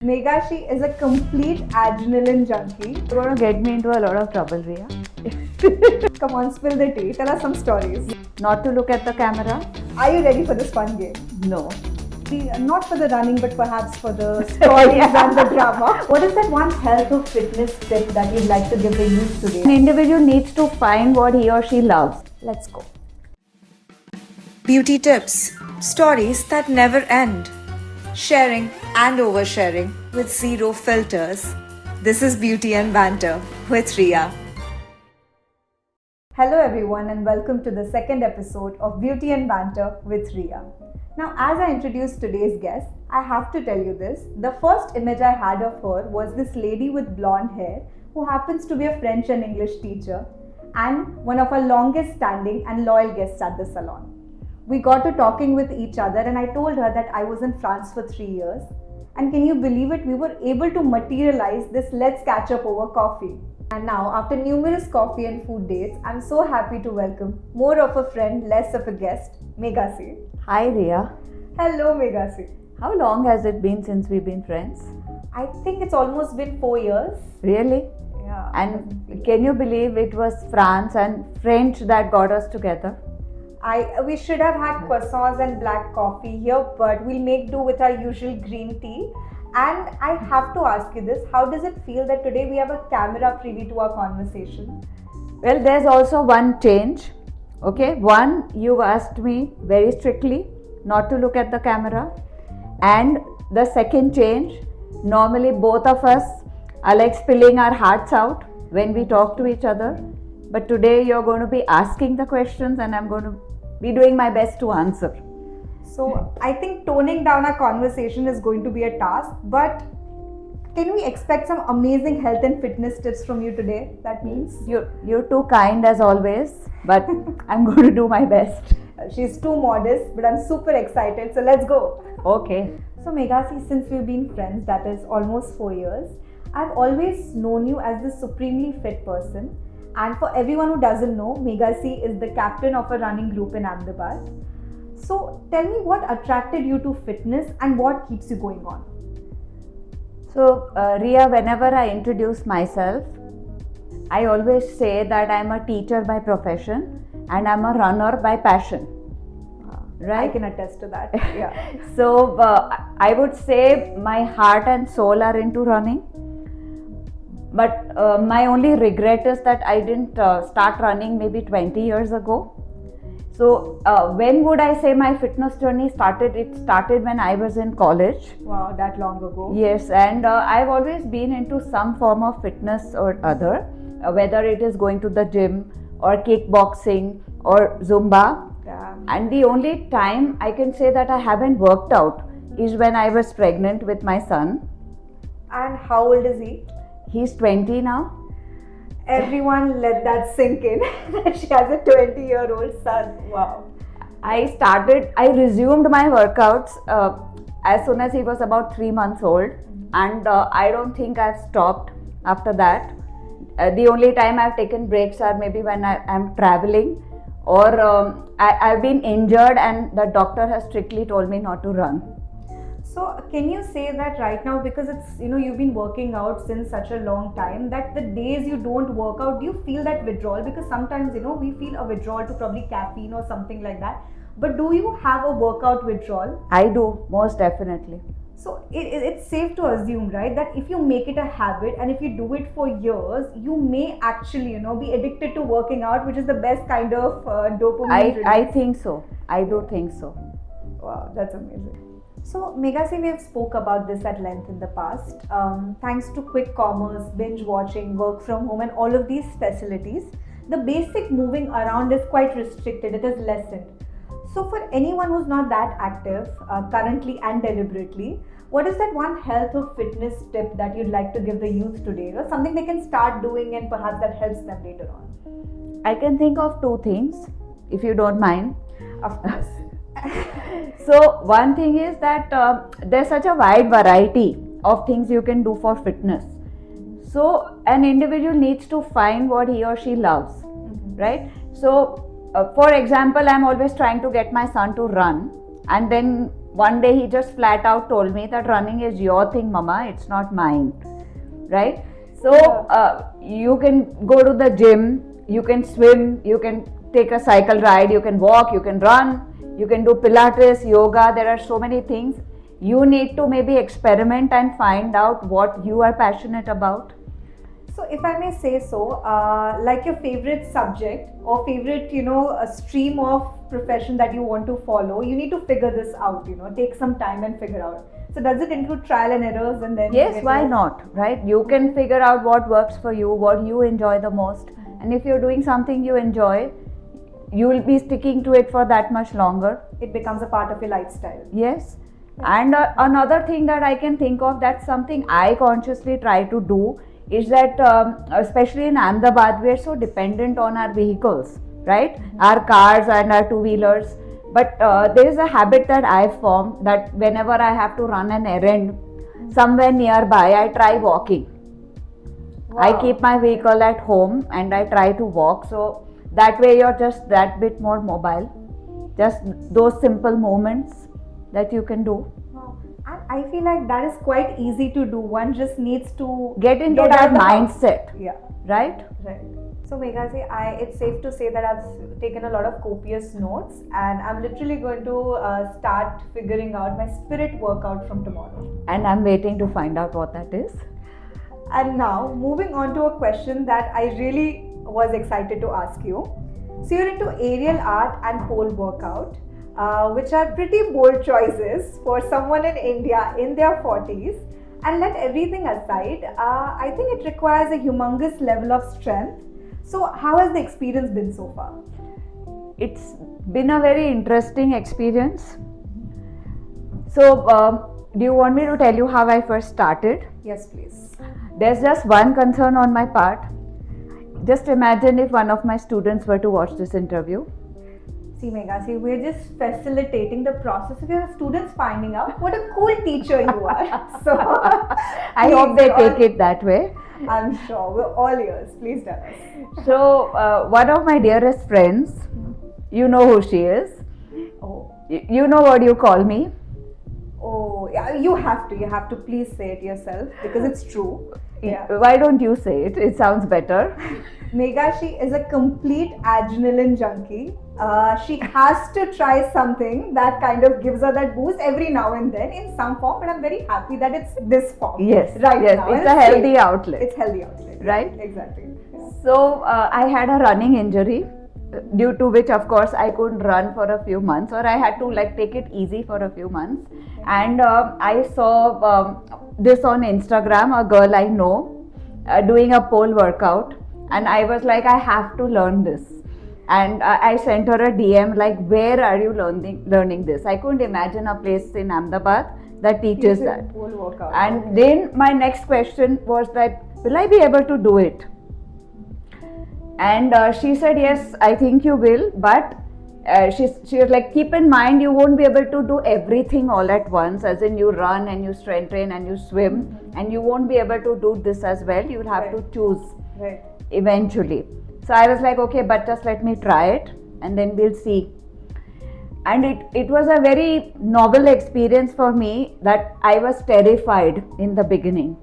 Meashi is a complete adrenaline junkie. You're going to get me into a lot of trouble, Riya. Come on, spill the tea. Tell us some stories. Not to look at the camera? Are you ready for this fun game? No. Not for the running, but perhaps for the stories and the drama. What is that one health or fitness tip that you'd like to give the youth today? An individual needs to find what he or she loves. Let's go. Beauty tips, stories that never end, sharing and oversharing with zero filters. This is Beauty and Banter with Riya. Hello everyone and welcome to the second episode of Beauty and Banter with Riya. Now, as I introduce today's guest, I have to tell you this. The first image I had of her was this lady with blonde hair who happens to be a French and English teacher and one of our longest standing and loyal guests at the salon. We got to talking with each other and I told her that I was in France for 3 years. And can you believe it? We were able to materialize this let's catch up over coffee. And now, after numerous coffee and food dates, I'm so happy to welcome more of a friend, less of a guest, Meghasi. Hi, Riya. Hello, Meghasi. How long has it been since we've been friends? I think it's almost been 4 years. Really? Yeah. And can you believe it was France and French that got us together? We should have had croissants and black coffee here, but we'll make do with our usual green tea. And I have to ask you this, how does it feel that today we have a camera privy to our conversation? Well, there's also one change. Okay, one, you asked me very strictly not to look at the camera. And the second change, normally both of us are like spilling our hearts out when we talk to each other. But today you're going to be asking the questions and I'm going to be doing my best to answer. So I think toning down our conversation is going to be a task, but can we expect some amazing health and fitness tips from you today? That means you're too kind as always, but I'm going to do my best. She's too modest, but I'm super excited. So let's go. Okay. So Meghasi, since we've been friends, that is almost 4 years, I've always known you as the supremely fit person. And for everyone who doesn't know, Meghasi is the captain of a running group in Ahmedabad. So tell me what attracted you to fitness and what keeps you going on? So Riya, whenever I introduce myself, I always say that I'm a teacher by profession and I'm a runner by passion. Right? I can attest to that. Yeah. So I would say my heart and soul are into running. But my only regret is that I didn't start running maybe 20 years ago. So when would I say my fitness journey started? It started when I was in college. Wow, that long ago. Yes, and I've always been into some form of fitness or other, whether it is going to the gym or kickboxing or Zumba. Yeah. And the only time I can say that I haven't worked out is when I was pregnant with my son. And how old is he? He's 20 now. Everyone let that sink in. She has a 20-year-old son. Wow. I resumed my workouts as soon as he was about 3 months old. And I don't think I've stopped after that. The only time I've taken breaks are maybe when I'm traveling or I've been injured and the doctor has strictly told me not to run. So can you say that right now, because it's, you've been working out since such a long time, that the days you don't work out, do you feel that withdrawal? Because sometimes, we feel a withdrawal to probably caffeine or something like that. But do you have a workout withdrawal? I do, most definitely. So it's safe to assume, right, that if you make it a habit and if you do it for years, you may actually, be addicted to working out, which is the best kind of dopamine. I think so. I do think so. Wow, that's amazing. So Meghasi, we have spoke about this at length in the past. Thanks to quick commerce, binge watching, work from home and all of these facilities, the basic moving around is quite restricted, it is lessened. So for anyone who's not that active, currently and deliberately, what is that one health or fitness tip that you'd like to give the youth today? Or something they can start doing and perhaps that helps them later on? I can think of 2 things, if you don't mind. Of course. So one thing is that there's such a wide variety of things you can do for fitness. So an individual needs to find what he or she loves, right? So for example, I'm always trying to get my son to run, and then one day he just flat out told me that running is your thing, mama, it's not mine, right? So you can go to the gym, you can swim, you can take a cycle ride, you can walk, you can run, you can do Pilates, yoga. There are so many things. You need to maybe experiment and find out what you are passionate about. So, if I may say so, like your favorite subject or favorite, a stream of profession that you want to follow, you need to figure this out. Take some time and figure out. So, does it include trial and errors and then? Yes, why not, right? You can figure out what works for you, what you enjoy the most, and if you're doing something you enjoy, you will be sticking to it for that much longer. It becomes a part of your lifestyle. Yes. And another thing that I can think of, that's something I consciously try to do, is that especially in Ahmedabad, we are so dependent on our vehicles, right? Our cars and our two-wheelers. But there is a habit that I've formed, that whenever I have to run an errand somewhere nearby, I try walking. Wow. I keep my vehicle at home and I try to walk. So that way you're just that bit more mobile. Just those simple moments that you can do. Wow. And I feel like that is quite easy to do. One just needs to Get into out that of the house. mindset, Yeah. right? Right. So Meghasi, it's safe to say that I've taken a lot of copious notes, and I'm literally going to start figuring out my spirit workout from tomorrow. And I'm waiting to find out what that is. And now, moving on to a question that I really was excited to ask you. So you're into aerial art and pole workout, which are pretty bold choices for someone in India in their 40s. And let everything aside, I think it requires a humongous level of strength. So how has the experience been so far? It's been a very interesting experience. So, do you want me to tell you how I first started? Yes, please. There's just one concern on my part. Just imagine if one of my students were to watch this interview. See, Meghasi, we're just facilitating the process of your students finding out what a cool teacher you are. So, I hope they take it that way. I'm sure. We're all ears. Please tell us. So, one of my dearest friends, you know who she is. Oh. You know what you call me. Oh, yeah, you have to. You have to please say it yourself because it's true. Yeah. Why don't you say it? It sounds better. Meghasi is a complete adrenaline junkie. She has to try something that kind of gives her that boost every now and then in some form, but I'm very happy that it's this form. Yes, right yes, now. it's And a healthy safe. outlet. It's healthy outlet. Right? Exactly. So, I had a running injury, due to which, of course, I couldn't run for a few months, or I had to take it easy for a few months. And I saw this on Instagram, a girl I know doing a pole workout, and I was like, I have to learn this. And I sent her a DM like, where are you learning this? I couldn't imagine a place in Ahmedabad that teaches that. Pole workout. And then my next question was that, will I be able to do it? And she said, yes, I think you will, but she was like, keep in mind, you won't be able to do everything all at once, as in you run and you strength train and you swim, and you won't be able to do this as well. You'll have to choose eventually. So I was like, okay, but just let me try it and then we'll see. And it was a very novel experience for me, that I was terrified in the beginning.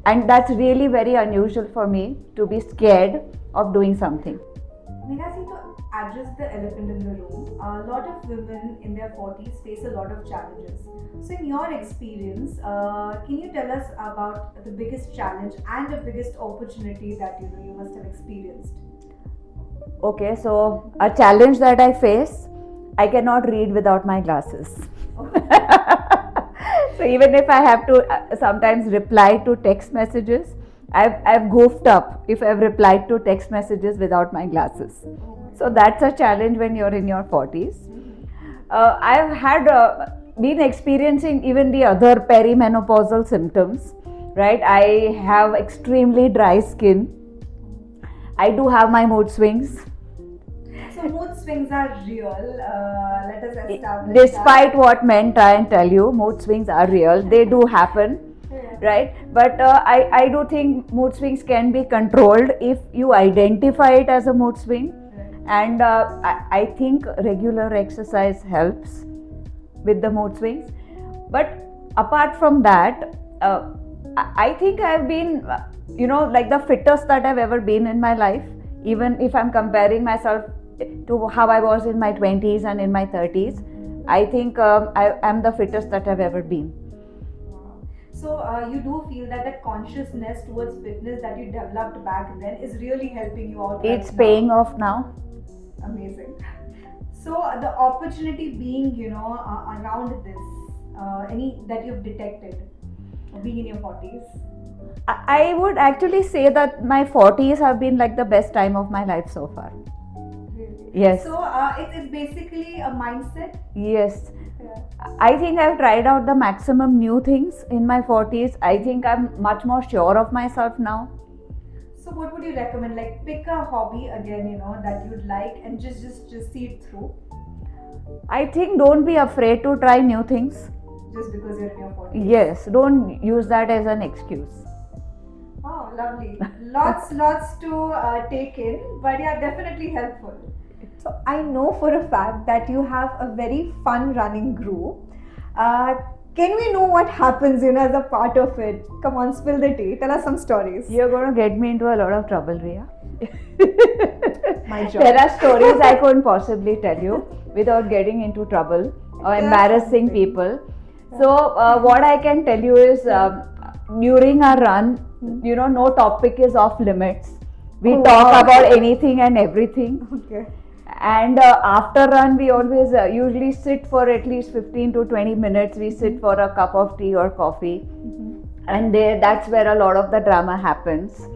And that's really very unusual for me, to be scared of doing something. Meghasi, to address the elephant in the room, a lot of women in their 40s face a lot of challenges. So in your experience, can you tell us about the biggest challenge and the biggest opportunity that you must have experienced? Okay, so a challenge that I face, I cannot read without my glasses. So even if I have to sometimes reply to text messages, I've goofed up if I've replied to text messages without my glasses. So that's a challenge when you're in your 40s. I've had been experiencing even the other perimenopausal symptoms, right? I have extremely dry skin. I do have my mood swings. So mood swings are real. Let us establish Despite what men try and tell you, mood swings are real. They do happen, right? But I do think mood swings can be controlled if you identify it as a mood swing. And I think regular exercise helps. with the mood swings. But apart from that, I think I've been, like the fittest that I've ever been in my life. Even if I'm comparing myself to how I was in my 20s and in my 30s, I think I am the fittest that I've ever been. So you do feel that that consciousness towards fitness that you developed back then is really helping you out. It's right paying now. off now. Amazing. So the opportunity being, around this, any that you've detected, being in your 40s. I would actually say that my 40s have been like the best time of my life so far. Really? Yes. So it's basically a mindset. Yes. Yeah. I think I've tried out the maximum new things in my 40s. I think I'm much more sure of myself now. So what would you recommend? Like pick a hobby again, that you'd like and just see it through. I think don't be afraid to try new things. Just because you're in your 40s. Yes, don't use that as an excuse. Oh, lovely. Lots to take in, but yeah, definitely helpful. So I know for a fact that you have a very fun running group. Can we know what happens, as a part of it? Come on, spill the tea. Tell us some stories. You're going to get me into a lot of trouble, Riya. My job. There are stories I couldn't possibly tell you without getting into trouble or embarrassing people. So what I can tell you is during our run, no topic is off limits. We talk about anything and everything. Okay. And after run, we always usually sit for at least 15 to 20 minutes. We sit for a cup of tea or coffee. And that's where a lot of the drama happens.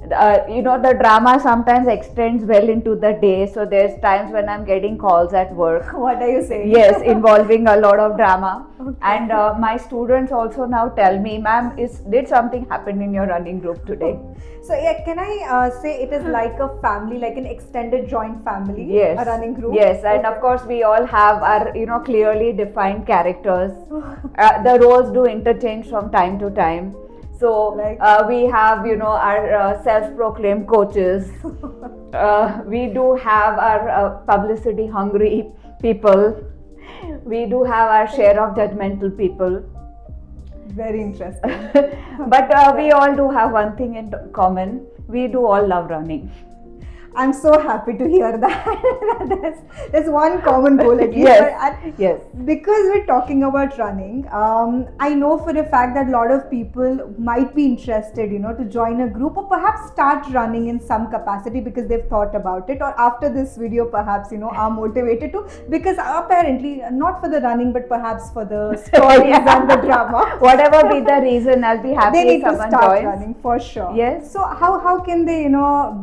The drama sometimes extends well into the day. So there's times when I'm getting calls at work. What are you saying? Yes, involving a lot of drama. Okay. And my students also now tell me, ma'am, did something happen in your running group today? So yeah, can I say it is like a family, like an extended joint family? Yes. A running group? Yes, and of course we all have our, clearly defined characters. The roles do interchange from time to time. So we have, our self-proclaimed coaches. We do have our publicity hungry people. We do have our share of judgmental people. Very interesting. But we all do have one thing in common. We do all love running. I'm so happy to hear that. There's one common goal at least. Yes. Yes. Because we're talking about running, I know for a fact that a lot of people might be interested, to join a group or perhaps start running in some capacity because they've thought about it, or after this video perhaps, are motivated to, because apparently not for the running but perhaps for the stories and the drama. Whatever be the reason, I'll be happy They need if to someone start joins. running for sure. Yes. So how can they,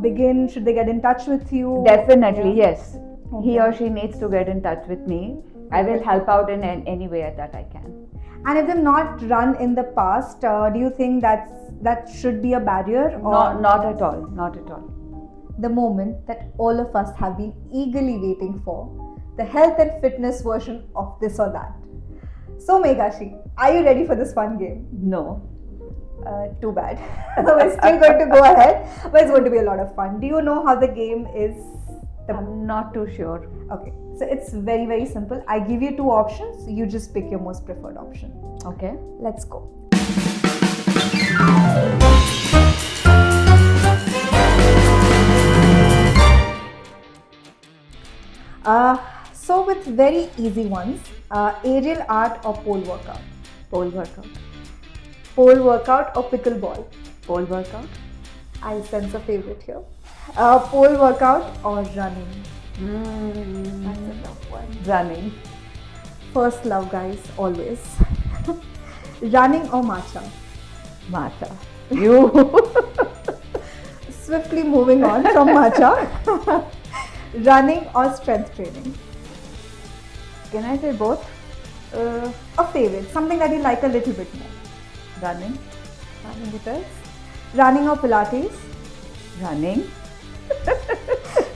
begin? Should they get in touch with you? Definitely, yes. Okay. He or she needs to get in touch with me. I will help out in any way that I can. And if they've not run in the past, do you think that should be a barrier? Or Not at all. Not at all. the moment that all of us have been eagerly waiting for, the health and fitness version of this or that. So Meghasi, are you ready for this fun game? No. Too bad. We're still going to go ahead, but it's going to be a lot of fun. Do you know how the game is? I'm not too sure. Okay, so it's very, very simple. I give you two options. You just pick your most preferred option. Okay. Let's go. So with very easy ones, aerial art or pole workout? Pole workout. Pole workout or pickleball? Pole workout. I sense a favorite here. Pole workout or running? That's a tough one. Running. First love, guys, always. Running or matcha? Matcha. You. Swiftly moving on from matcha. Running or strength training? Can I say both? A favorite, something that you like a little bit more. Running. Running it is. Running or Pilates? Running.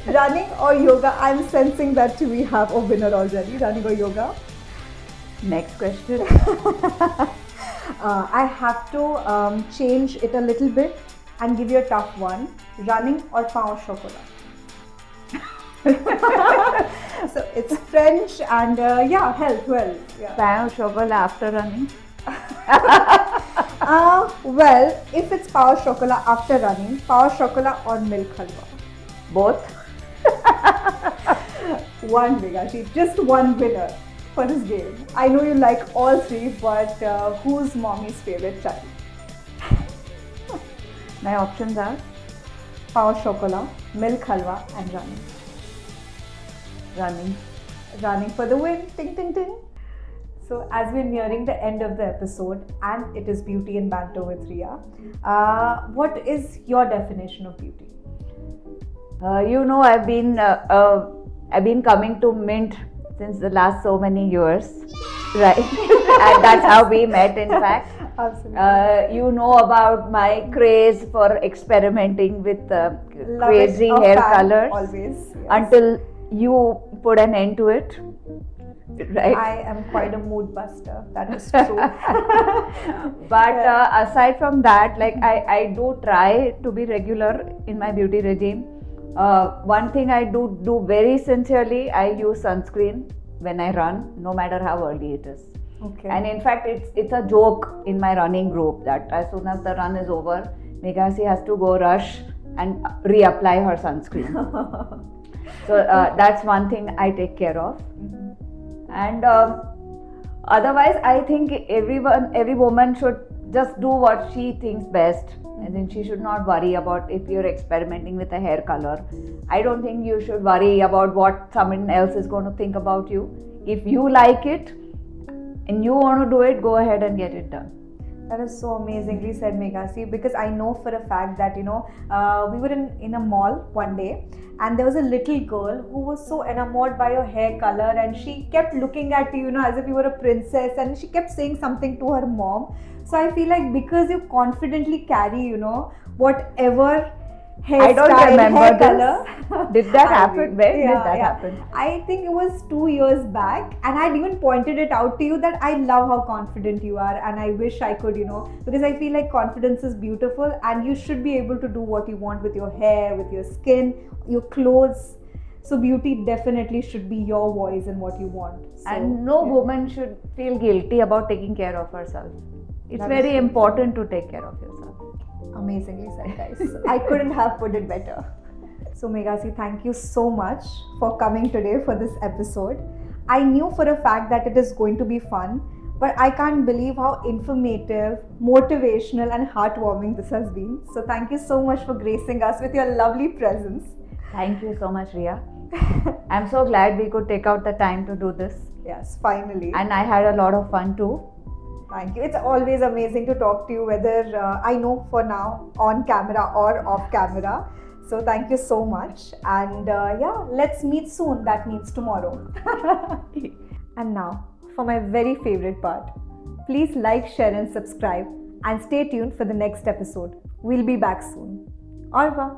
Running or yoga? I'm sensing that we have a winner already. Running or yoga? Next question. I have to change it a little bit and give you a tough one. Running or pain au chocolat? So it's French and yeah, health. Well, yeah. Pain au chocolat after running. Well, if it's pain au chocolat after running, pain au chocolat or milk halwa. Both. One Meghasi, just one winner for this game. I know you like all three, but who's mommy's favorite child? My options are Pain au chocolat, milk halwa, and running. running. Running for the win. Ting ting ting. So as we're nearing the end of the episode, and it is Beauty and Banter with Riya, what is your definition of beauty? I've been coming to Mint since the last so many years, right? And that's how we met, in fact. Absolutely. You know about my craze for experimenting with Love crazy it, a hair fan, colors always. Yes. until you put an end to it, right? I am quite a mood buster. That is true. But aside from that, like I do try to be regular in my beauty regime. One thing I do very sincerely, I use sunscreen when I run, no matter how early it is. Okay. And in fact, it's a joke in my running group that as soon as the run is over, Meghasi has to go rush and reapply her sunscreen. So that's one thing I take care of. And otherwise, I think every woman should just do what she thinks best. And then she should not worry about if you're experimenting with a hair color. I don't think you should worry about what someone else is going to think about you. If you like it and you want to do it, go ahead and get it done. That is so amazingly said, Meghasi, because I know for a fact that, we were in a mall one day and there was a little girl who was so enamored by your hair color and she kept looking at you, as if you were a princess, and she kept saying something to her mom. So I feel like because you confidently carry, whatever I don't hairstyle, remember hair this. color. Did that I happen? mean, When did yeah, that yeah. happen? I think it was 2 years back, and I had even pointed it out to you that I love how confident you are, and I wish I could, because I feel like confidence is beautiful, and you should be able to do what you want with your hair, with your skin, your clothes. So beauty definitely should be your voice and what you want. So, And no yeah. woman should feel guilty about taking care of herself. It's That is very so important to take care of yourself. Amazingly said, guys. I couldn't have put it better. So, Meghasi, thank you so much for coming today for this episode. I knew for a fact that it is going to be fun, but I can't believe how informative, motivational, and heartwarming this has been. So, thank you so much for gracing us with your lovely presence. Thank you so much, Riya. I'm so glad we could take out the time to do this. Yes, finally. And I had a lot of fun too. Thank you. It's always amazing to talk to you, whether I know for now on camera or off camera. So thank you so much. And yeah, let's meet soon. That means tomorrow. And now for my very favorite part. Please like, share and subscribe, and stay tuned for the next episode. We'll be back soon. Au revoir.